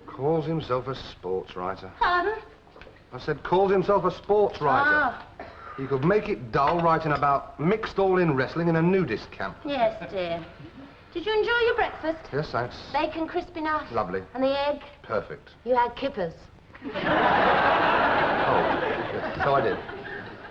Calls himself a sports writer. Pardon? I said calls himself a sports writer. Ah. He could make it dull writing about mixed all-in wrestling in a nudist camp. Yes, dear. Did you enjoy your breakfast? Yes, thanks. Bacon crisp enough? Lovely. And the egg? Perfect. You had kippers. Oh, yes, so I did.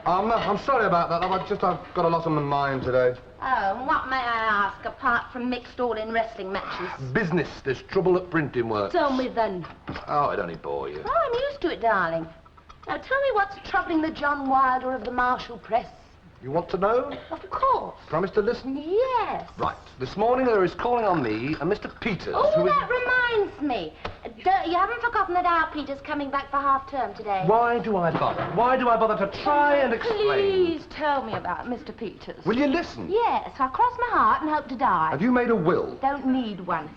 I'm sorry about that. I've got a lot on my mind today. Oh, and what may I ask, apart from mixed all-in wrestling matches? Business. There's trouble at printing work. Tell me then. Oh, it only bore you. Oh, I'm used to it, darling. Now, tell me what's troubling the John Wilder of the Marshall Press. You want to know? Of course. Promise to listen? Yes. Right. This morning there is calling on me a Mr. Peters, Oh, who is... that reminds me. You haven't forgotten that our Peter's coming back for half-term today? Why do I bother? Why do I bother to try and explain? Please tell me about Mr. Peters. Will you listen? Yes, I'll cross my heart and hope to die. Have you made a will? Don't need one.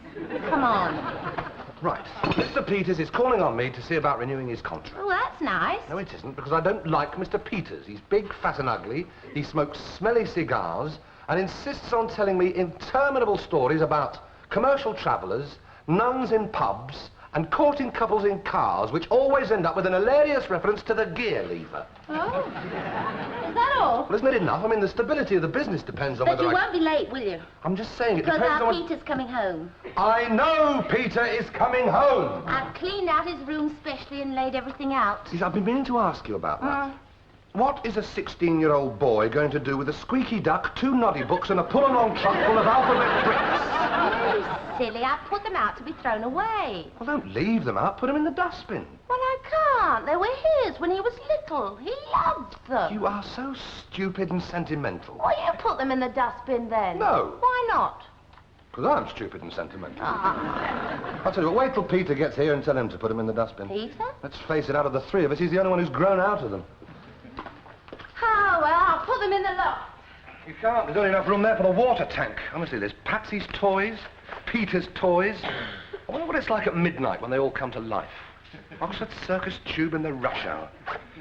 Come on. Right. Mr. Peters is calling on me to see about renewing his contract. Oh, that's nice. No, it isn't, because I don't like Mr. Peters. He's big, fat and ugly. He smokes smelly cigars and insists on telling me interminable stories about commercial travellers, nuns in pubs, and courting couples in cars, which always end up with an hilarious reference to the gear lever. Oh. Is that all? Well, isn't it enough? I mean, the stability of the business depends on But whether you won't be late, will you? I'm just saying it Because depends our on... Peter's coming home. I know Peter is coming home. I've cleaned out his room specially and laid everything out. Yes, I've been meaning to ask you about that. What is a 16-year-old boy going to do with a squeaky duck, 2 noddy books, and a pull-along truck full of alphabet bricks? Oh, silly. I put them out to be thrown away. Well, don't leave them out. Put them in the dustbin. Well, I can't. They were his when he was little. He loved them. You are so stupid and sentimental. Well, you put them in the dustbin then. No. Why not? Because I'm stupid and sentimental. Ah. I'll tell you what, wait till Peter gets here and tell him to put them in the dustbin. Peter? Let's face it, out of the 3 of us, he's the only one who's grown out of them. Oh, well, I'll put them in the loft. You can't. There's only enough room there for the water tank. Honestly, there's Patsy's toys, Peter's toys. I wonder what it's like at midnight when they all come to life. Oxford Circus tube in the rush hour.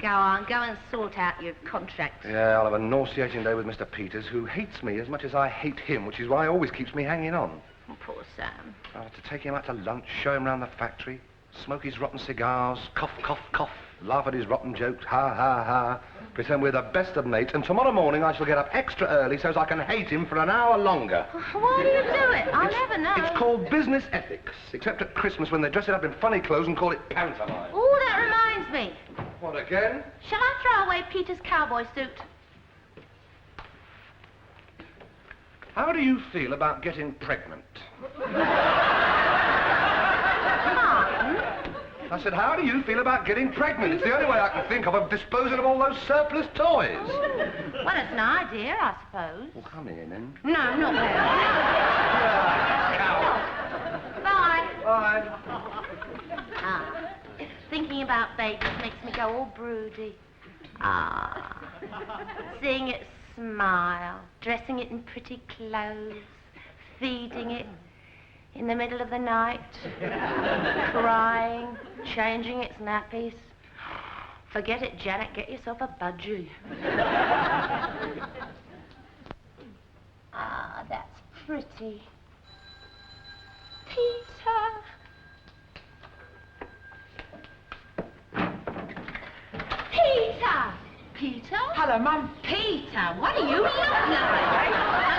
Go on, go and sort out your contract. Yeah, I'll have a nauseating day with Mr. Peters, who hates me as much as I hate him, which is why he always keeps me hanging on. Oh, poor Sam. I'll have to take him out to lunch, show him round the factory, smoke his rotten cigars, cough, cough, cough, laugh at his rotten jokes, ha, ha, ha, pretend we're the best of mates, and tomorrow morning I shall get up extra early so as I can hate him for an hour longer. Why do you do it? I'll never know. It's called business ethics, except at Christmas when they dress it up in funny clothes and call it pantomime. Oh, that reminds me. What, again? Shall I throw away Peter's cowboy suit? How do you feel about getting pregnant? I said, how do you feel about getting pregnant? It's the only way I can think of disposing of all those surplus toys. Well, it's an idea, I suppose. Well, come here, then. No, not there. Bye. Bye. Ah, thinking about babies makes me go all broody. Ah, seeing it smile, dressing it in pretty clothes, feeding it in the middle of the night, crying, changing its nappies. Forget it, Janet, get yourself a budgie. Ah, that's pretty. Peter. Peter! Peter? Hello, Mum. Peter, what do you look like? Like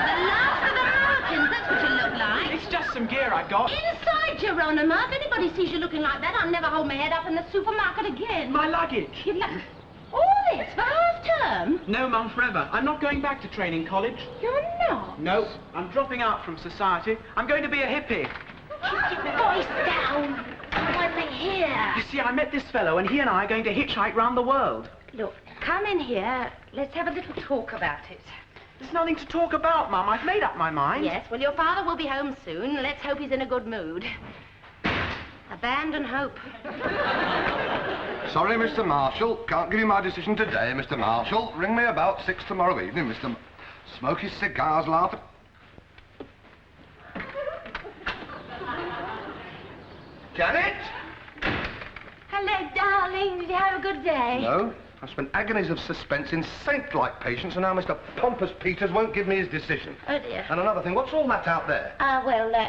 the last of the Americans, that's what you look like. It's just some gear I got. Inside, Geronimo. If anybody sees you looking like that, I'll never hold my head up in the supermarket again. My luggage. All this for half-term? No, Mum, forever. I'm not going back to training college. You're not? No, I'm dropping out from society. I'm going to be a hippie. Keep your voice down. One thing here. You see, I met this fellow, and he and I are going to hitchhike round the world. Look, come in here. Let's have a little talk about it. There's nothing to talk about, Mum. I've made up my mind. Yes, well, your father will be home soon. Let's hope he's in a good mood. Abandon hope. Sorry, Mr. Marshall. Can't give you my decision today, Mr. Marshall. Ring me about 6 tomorrow evening, Mr. Smoke his cigars, laugh at... Janet? Hello, darling. Did you have a good day? No. I've spent agonies of suspense in saint-like patience, and now Mr. Pompous Peters won't give me his decision. Oh, dear. And another thing, what's all that out there?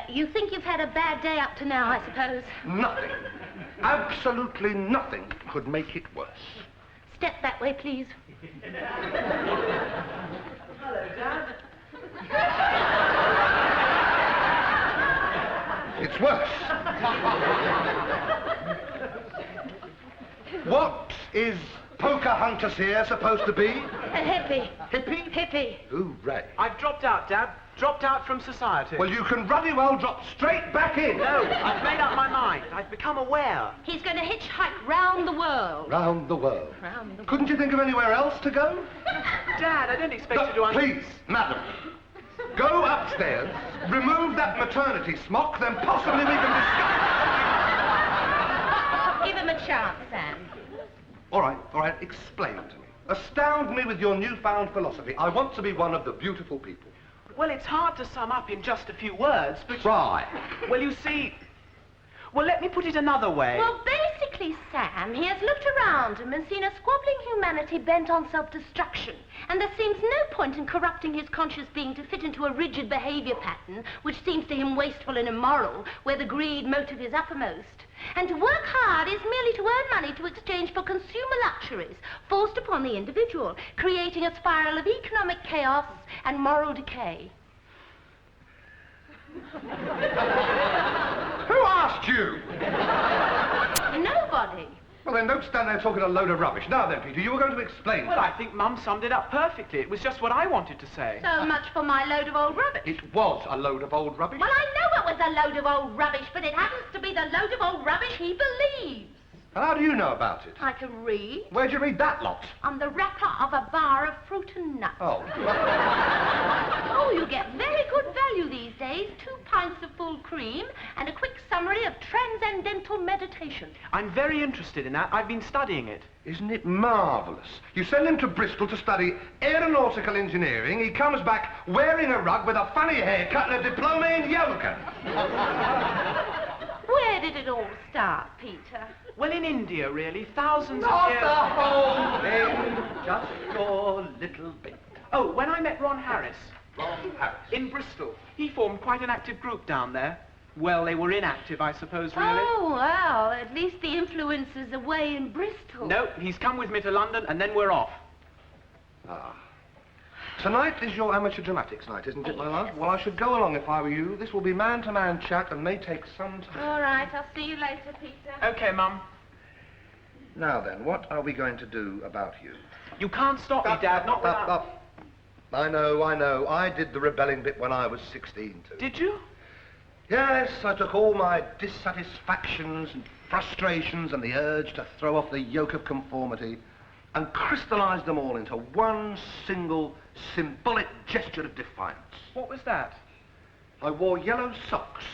You think you've had a bad day up to now, I suppose. Nothing. Absolutely nothing could make it worse. Step that way, please. Hello, Dad. It's worse. What is Pocahontas here supposed to be? A hippie. Hippie? Hippie. Hooray. I've dropped out, Dad. Dropped out from society. Well, you can ruddy well drop straight back in. No, I've made up my mind. I've become aware. He's going to hitchhike round the world. Round the world. Round the world. Couldn't you think of anywhere else to go? Dad, I didn't expect you to... Please, madam. Go upstairs, remove that maternity smock, then possibly we can discuss. Give him a chance, Sam. All right, explain to me. Astound me with your newfound philosophy. I want to be one of the beautiful people. Well, it's hard to sum up in just a few words, but... Try. Well, you see... Well, let me put it another way. Well, basically, Sam, he has looked around him and seen a squabbling humanity bent on self-destruction. And there seems no point in corrupting his conscious being to fit into a rigid behavior pattern, which seems to him wasteful and immoral, where the greed motive is uppermost. And to work hard is merely to earn money to exchange for consumer luxuries forced upon the individual, creating a spiral of economic chaos and moral decay. Who asked you? Nobody. Well, then don't stand there talking a load of rubbish. Now then, Peter, you were going to explain. Well, I think Mum summed it up perfectly. It was just what I wanted to say. So much for my load of old rubbish. It was a load of old rubbish. Well, I know it was a load of old rubbish, but it happens to be the load of old rubbish he believes. And how do you know about it? I can read. Where'd you read that lot? On the wrapper of a bar of fruit and nuts. Oh. Oh, you get very good value these days. 2 pints of full cream and a quick summary of transcendental meditation. I'm very interested in that. I've been studying it. Isn't it marvellous? You send him to Bristol to study aeronautical engineering. He comes back wearing a rug with a funny haircut and a diploma in yoga. Where did it all start, Peter? Well, in India, really. Thousands of Not years... the whole thing, just your little bit. Oh, when I met Ron Harris. Ron Harris. In Bristol. He formed quite an active group down there. Well, they were inactive, I suppose, really. Oh, well, at least the influence is away in Bristol. No, he's come with me to London, and then we're off. Ah. Tonight is your amateur dramatics night, isn't it, my love? Well, I should go along if I were you. This will be man-to-man chat and may take some time. All right, I'll see you later, Peter. Okay, Mum. Now then, what are we going to do about you? You can't stop me, Dad, not without... I know. I did the rebelling bit when I was 16, too. Did you? Yes, I took all my dissatisfactions and frustrations and the urge to throw off the yoke of conformity and crystallized them all into one single symbolic gesture of defiance. What was that? I wore yellow socks.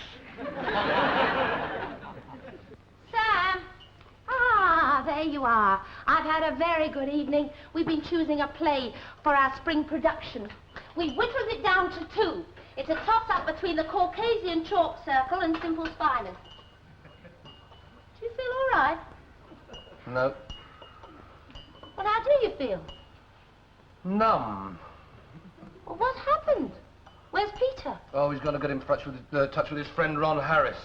Sam! Ah, there you are. I've had a very good evening. We've been choosing a play for our spring production. We've whittled it down to 2. It's a toss-up between the Caucasian chalk circle and Simple Spiners. Do you feel all right? No. Well, how do you feel? Numb. Well, what happened? Where's Peter? Oh, he's going to get in touch with his friend Ron Harris.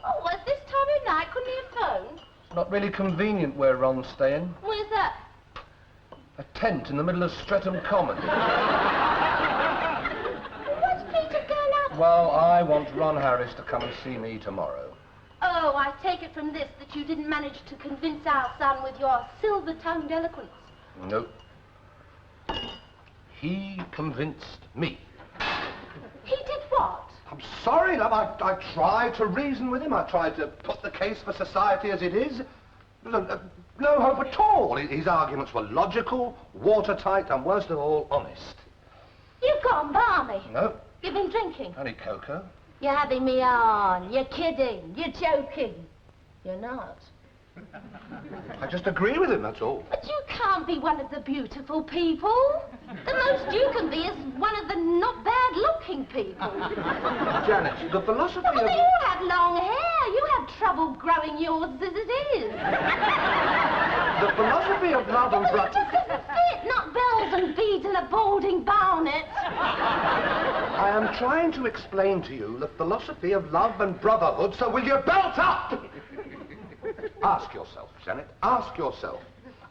Oh, at this time of night, couldn't he have phoned? It's not really convenient where Ron's staying. Where's that? A tent in the middle of Streatham Common. What's Peter going up? Well, I want Ron Harris to come and see me tomorrow. Oh, I take it from this that you didn't manage to convince our son with your silver-tongued eloquence. Nope. He convinced me. He did what? I'm sorry, love. I tried to reason with him. I tried to put the case for society as it is. No hope at all. His arguments were logical, watertight, and worst of all, honest. You've gone balmy. No, You've been drinking. only cocoa. You're having me on. You're kidding. You're joking. You're not. I just agree with him, that's all. But you can't be one of the beautiful people. The most you can be is one of the not bad-looking people. Janet, the philosophy But of... they all have long hair. You have trouble growing yours as it is. The philosophy of love and But it brother... just doesn't fit. Not bells and beads and a balding barnet. I am trying to explain to you the philosophy of love and brotherhood, so will you belt up? Ask yourself, Janet, ask yourself,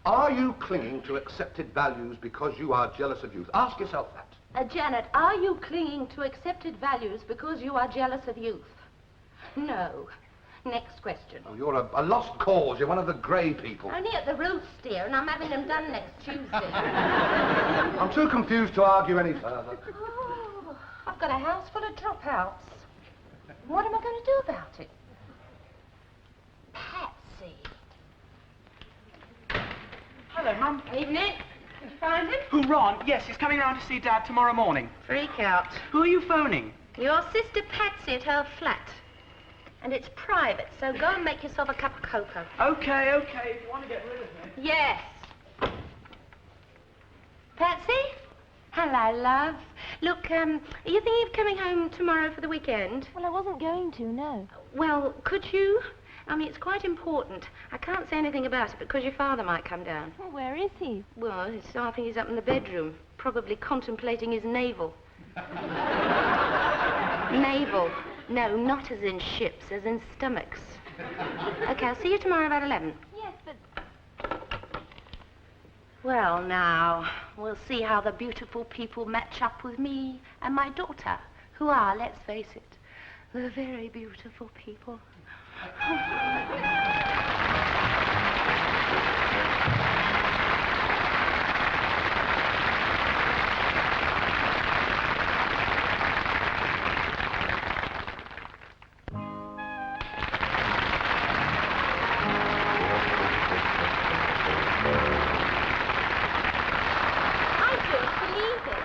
are you clinging to accepted values because you are jealous of youth? Ask yourself that. Janet, are you clinging to accepted values because you are jealous of youth? No. Next question. Oh, you're a lost cause. You're one of the grey people. Only at the roots, dear, and I'm having them done next Tuesday. I'm too confused to argue any further. Oh, I've got a house full of dropouts. What am I going to do about it? Patsy. Hello, Mum. Evening. Did you find him? Who, Ron? Yes, he's coming round to see Dad tomorrow morning. Freak out. Who are you phoning? Your sister Patsy at her flat. And it's private, so go and make yourself a cup of cocoa. Okay, if you want to get rid of me. Yes. Patsy? Hello, love. Look, are you thinking of coming home tomorrow for the weekend? Well, I wasn't going to, no. Well, could you? I mean, it's quite important. I can't say anything about it because your father might come down. Well, where is he? Well, I think he's up in the bedroom, probably contemplating his navel. Navel. No, not as in ships, as in stomachs. Okay, I'll see you tomorrow about 11. Yes, but... Well, now, we'll see how the beautiful people match up with me and my daughter, who are, let's face it, the very beautiful people.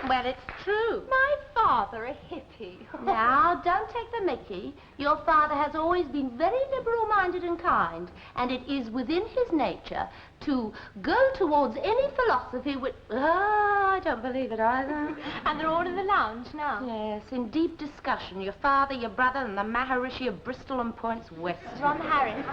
Well, it's true. My father, a hippie. Now, don't take the mickey. Your father has always been very liberal-minded and kind, and it is within his nature to go towards any philosophy which... I don't believe it either. And they're all in the lounge now. Yes, in deep discussion. Your father, your brother, and the Maharishi of Bristol and Points West. Ron Harris.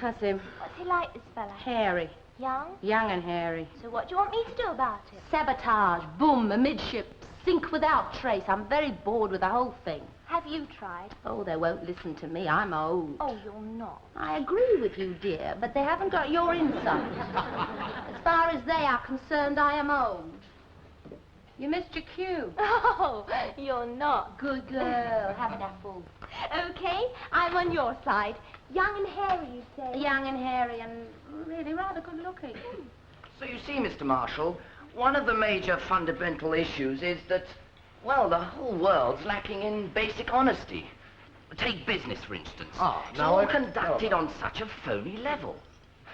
That's him. What's he like, this fella? Hairy. Young? Young and hairy. So what do you want me to do about it? Sabotage, boom, amidship, sink without trace. I'm very bored with the whole thing. Have you tried? Oh, they won't listen to me. I'm old. Oh, you're not. I agree with you, dear, but they haven't got your insight. As far as they are concerned, I am old. You missed your cue. Oh, you're not. Good girl. Have an apple. Okay, I'm on your side. Young and hairy, you say? Young and hairy and really rather good looking. So you see, Mr. Marshall, one of the major fundamental issues is that, well, the whole world's lacking in basic honesty. Take business, for instance. It's all conducted on such a phony level.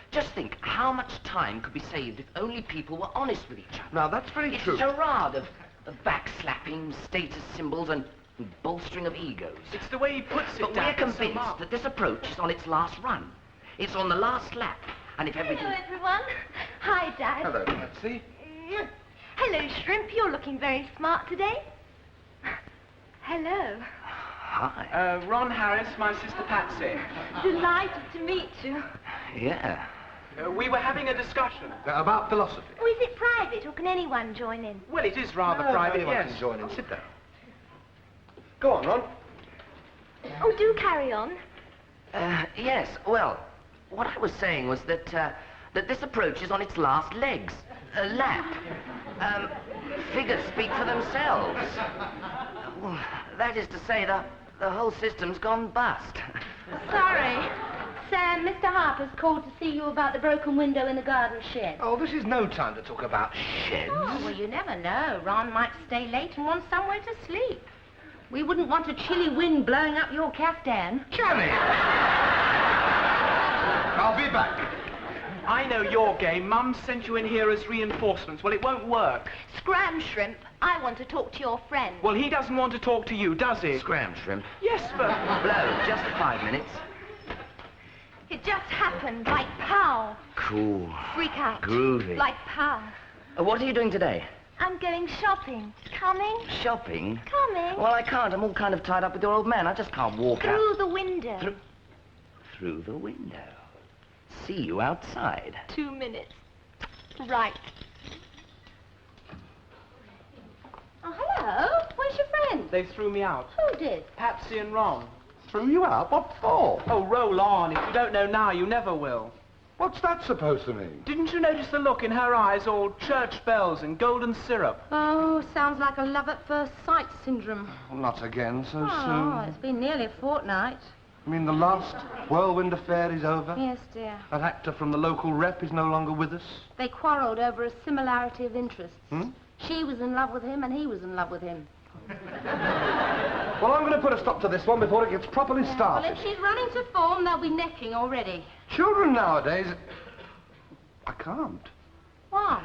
Just think how much time could be saved if only people were honest with each other. Now, that's very true. It's a charade of backslapping, status symbols, and bolstering of egos. It's the way he puts it, But we're Dad. It's so convinced marked. that this approach is on its last run. It's on the last lap. And if everything... Hello, everyone. Hi, Dad. Hello, Patsy. Hello, Shrimp. You're looking very smart today. Hello. Hi. Ron Harris, my sister Patsy. Delighted to meet you. Yeah. We were having a discussion. About philosophy. Oh, is it private, or can anyone join in? Well, it is rather private, Anyone yes. can join in. Sit down. Go on, Ron. Oh, do carry on. Yes, well, what I was saying was that, that this approach is on its last legs. Lap. Figures speak for themselves. Well, that is to say, the whole system's gone bust. Sorry. Sam, Mr. Harper's called to see you about the broken window in the garden shed. Oh, this is no time to talk about sheds. Oh, well, you never know. Ron might stay late and want somewhere to sleep. We wouldn't want a chilly wind blowing up your caftan. Janet! I'll be back. I know your game. Mum sent you in here as reinforcements. Well, it won't work. Scram, Shrimp. I want to talk to your friend. Well, he doesn't want to talk to you, does he? Scram, Shrimp. Yes, but... Blow, just 5 minutes. It just happened, like pow. Cool. Freak out. Groovy. Like pow. What are you doing today? I'm going shopping. Coming? Shopping? Coming. Well, I can't. I'm all kind of tied up with your old man. I just can't walk out. Through the window. Through the window. See you outside. 2 minutes. Right. Oh, hello. Where's your friend? They threw me out. Who did? Patsy and Ron. Threw you out? What for? Oh, roll on. If you don't know now, you never will. What's that supposed to mean? Didn't you notice the look in her eyes, all church bells and golden syrup? Oh, sounds like a love at first sight syndrome. Well, not again so Oh, soon. it's been nearly a fortnight. You mean the last whirlwind affair is over? Yes, dear. That actor from the local rep is no longer with us? They quarrelled over a similarity of interests. Hmm? She was in love with him and he was in love with him. Well, I'm going to put a stop to this one before it gets properly Well, started. if she's running to form, they'll be necking already. Children nowadays... I can't. Why?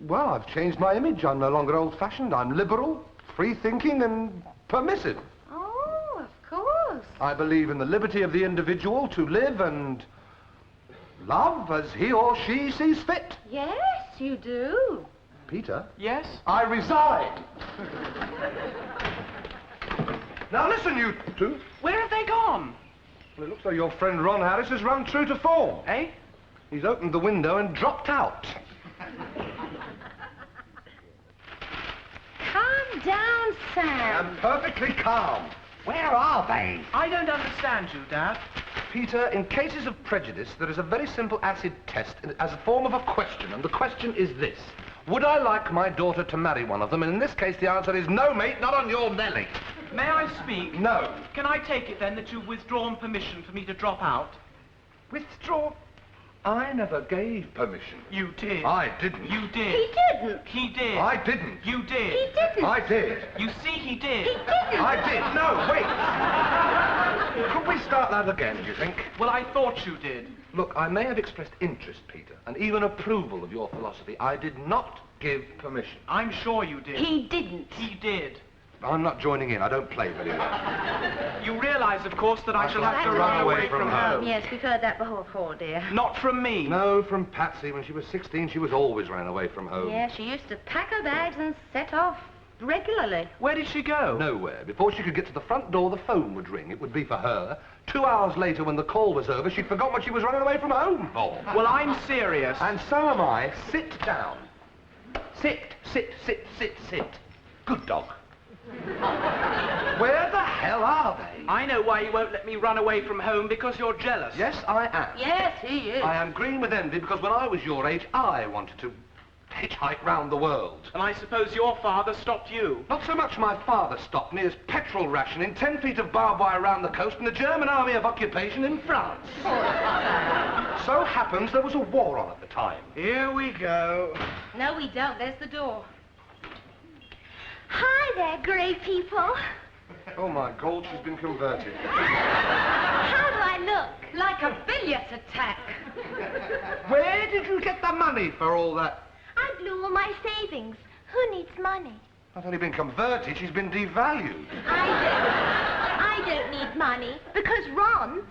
Well, I've changed my image. I'm no longer old-fashioned. I'm liberal, free-thinking and permissive. Oh, of course. I believe in the liberty of the individual to live and love as he or she sees fit. Yes, you do. Peter, Yes? I resign. Now listen, you two. Where have they gone? Well, it looks like your friend Ron Harris has run true to form. Eh? He's opened the window and dropped out. Calm down, Sam. I'm perfectly calm. Where are they? I don't understand you, Dad. Peter, in cases of prejudice, there is a very simple acid test as a form of a question, and the question is this. Would I like my daughter to marry one of them? And in this case, the answer is no, mate, not on your Nelly. May I speak? No. Can I take it then that you've withdrawn permission for me to drop out? Withdraw? I never gave permission. You did. I didn't. You did. He didn't. He did. I didn't. You did. He didn't. I did. You see, he did. He didn't. I did. No, wait. Could we start that again, do you think? Well, I thought you did. Look, I may have expressed interest, Peter, and even approval of your philosophy. I did not give permission. I'm sure you did. He didn't. He did. I'm not joining in. I don't play very well. You realise, of course, that I shall have to have run away from home. Yes, we've heard that before, dear. Not from me. No, from Patsy. When she was 16, she was always ran away from home. Yeah, she used to pack her bags and set off regularly. Where did she go? Nowhere. Before she could get to the front door, the phone would ring. It would be for her. 2 hours later, when the call was over, she'd forgotten what she was running away from home for. Well, I'm serious. And so am I. Sit down. Sit, sit, sit, sit, sit. Good dog. Where the hell are they? I know why you won't let me run away from home, because you're jealous. Yes, I am. Yes, he is. I am green with envy because when I was your age, I wanted to hitchhike round the world. And I suppose your father stopped you. Not so much my father stopped me as petrol rationing, 10 feet of barbed wire around the coast and the German army of occupation in France. So happens there was a war on at the time. Here we go. No, we don't. There's the door. Hi there, grey people. Oh my God, she's been converted. How do I look? Like a billiard attack. Where did you get the money for all that? I blew all my savings. Who needs money? Not only been converted, she's been devalued. I don't need money because Ron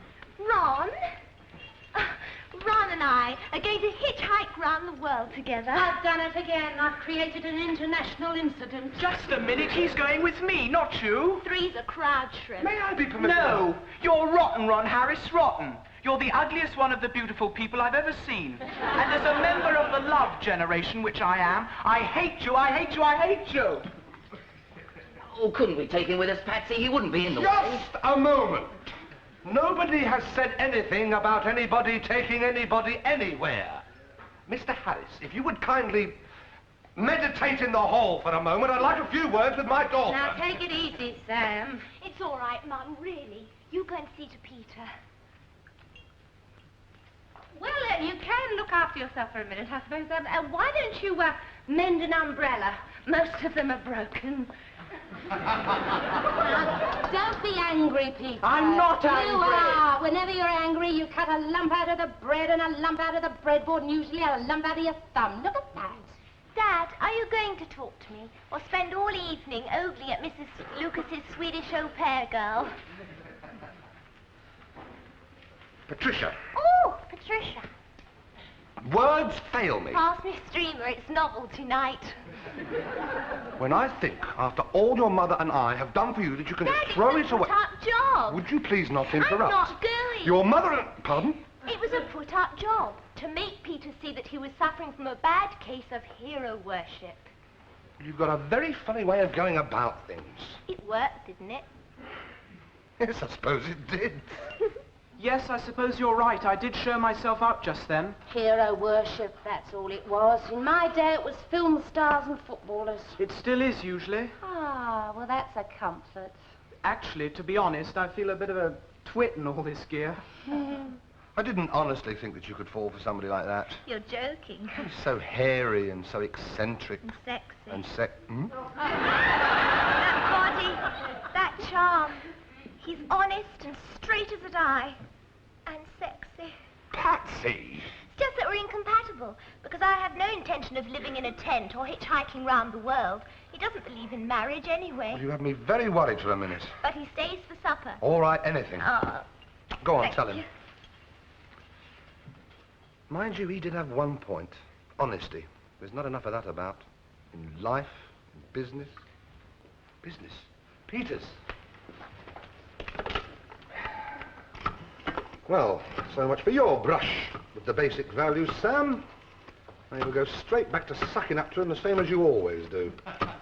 and I are going to hitchhike round the world together. I've done it again. I've created an international incident. Just a minute, he's going with me, not you. Three's a crowd shrimp. May I be permitted? No, you're rotten, Ron Harris, rotten. You're the ugliest one of the beautiful people I've ever seen. And as a member of the love generation, which I am, I hate you, I hate you, I hate you. Oh, couldn't we take him with us, Patsy? He wouldn't be in the way. Just a moment. Nobody has said anything about anybody taking anybody anywhere. Mr. Harris, if you would kindly meditate in the hall for a moment, I'd like a few words with my daughter. Now, take it easy, Sam. It's all right, Mum, really. You go and see to Peter. Well, you can look after yourself for a minute, I suppose. Why don't you mend an umbrella? Most of them are broken. Now, don't be angry, Peter. I'm not angry. You are. Whenever you're angry, you cut a lump out of the bread and a lump out of the breadboard and usually a lump out of your thumb. Look at that. Dad, are you going to talk to me or spend all evening ogling at Mrs. Lucas's Swedish au pair girl? Patricia. Oh, Patricia. Words fail me. Pass me streamer, it's novelty night. When I think, after all your mother and I have done for you, that you can just throw it away. Put-up job. Would you please not interrupt? I'm not going. Your mother and... Pardon? It was a put-up job to make Peter see that he was suffering from a bad case of hero worship. You've got a very funny way of going about things. It worked, didn't it? Yes, I suppose it did. Yes, I suppose you're right. I did show myself up just then. Hero worship, that's all it was. In my day, it was film stars and footballers. It still is, usually. Ah, well, that's a comfort. Actually, to be honest, I feel a bit of a twit in all this gear. I didn't honestly think that you could fall for somebody like that. You're joking. He's so hairy and so eccentric. And sexy. And That body, that charm. He's honest and straight as a die. And sexy. Patsy! It's just that we're incompatible, because I have no intention of living in a tent or hitchhiking round the world. He doesn't believe in marriage anyway. Well, you have me very worried for a minute. But he stays for supper. All right, anything. Oh. Go on, Thank tell him. you. Mind you, he did have one point. Honesty. There's not enough of that about. In life, in business. Business. Peters. Well, so much for your brush with the basic values, Sam. Now you'll go straight back to sucking up to him the same as you always do. Are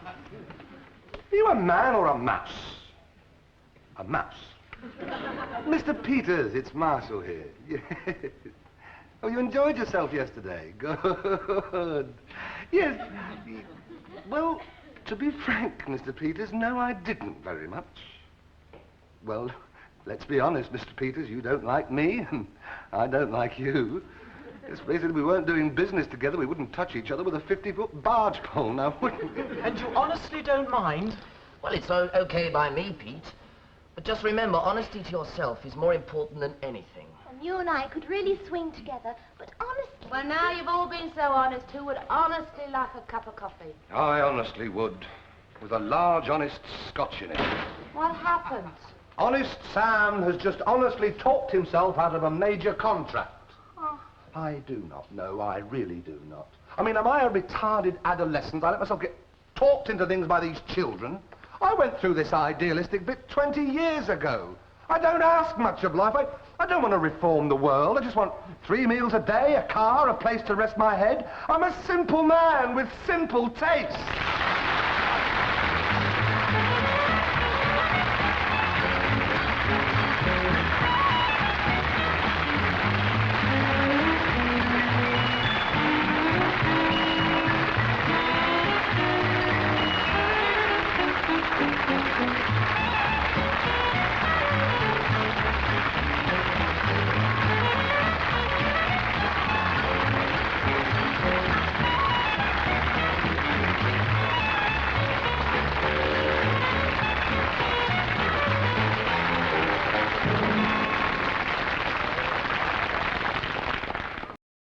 you a man or a mouse? A mouse. Mr. Peters, it's Marshall here. Yes. Oh, you enjoyed yourself yesterday? Good. Yes. Well, to be frank, Mr. Peters, no, I didn't very much. Well, let's be honest, Mr. Peters, you don't like me, and I don't like you. Let's face it, if we weren't doing business together, we wouldn't touch each other with a 50-foot barge pole, now, would we? And you honestly don't mind? Well, it's okay by me, Pete. But just remember, honesty to yourself is more important than anything. And you and I could really swing together, but honestly... Well, now you've all been so honest, who would honestly like a cup of coffee? I honestly would, with a large, honest scotch in it. What happened? Honest Sam has just honestly talked himself out of a major contract. Oh. I do not know, I really do not. I mean, am I a retarded adolescent? I let myself get talked into things by these children. I went through this idealistic bit 20 years ago. I don't ask much of life. I don't want to reform the world. I just want 3 meals a day, a car, a place to rest my head. I'm a simple man with simple tastes.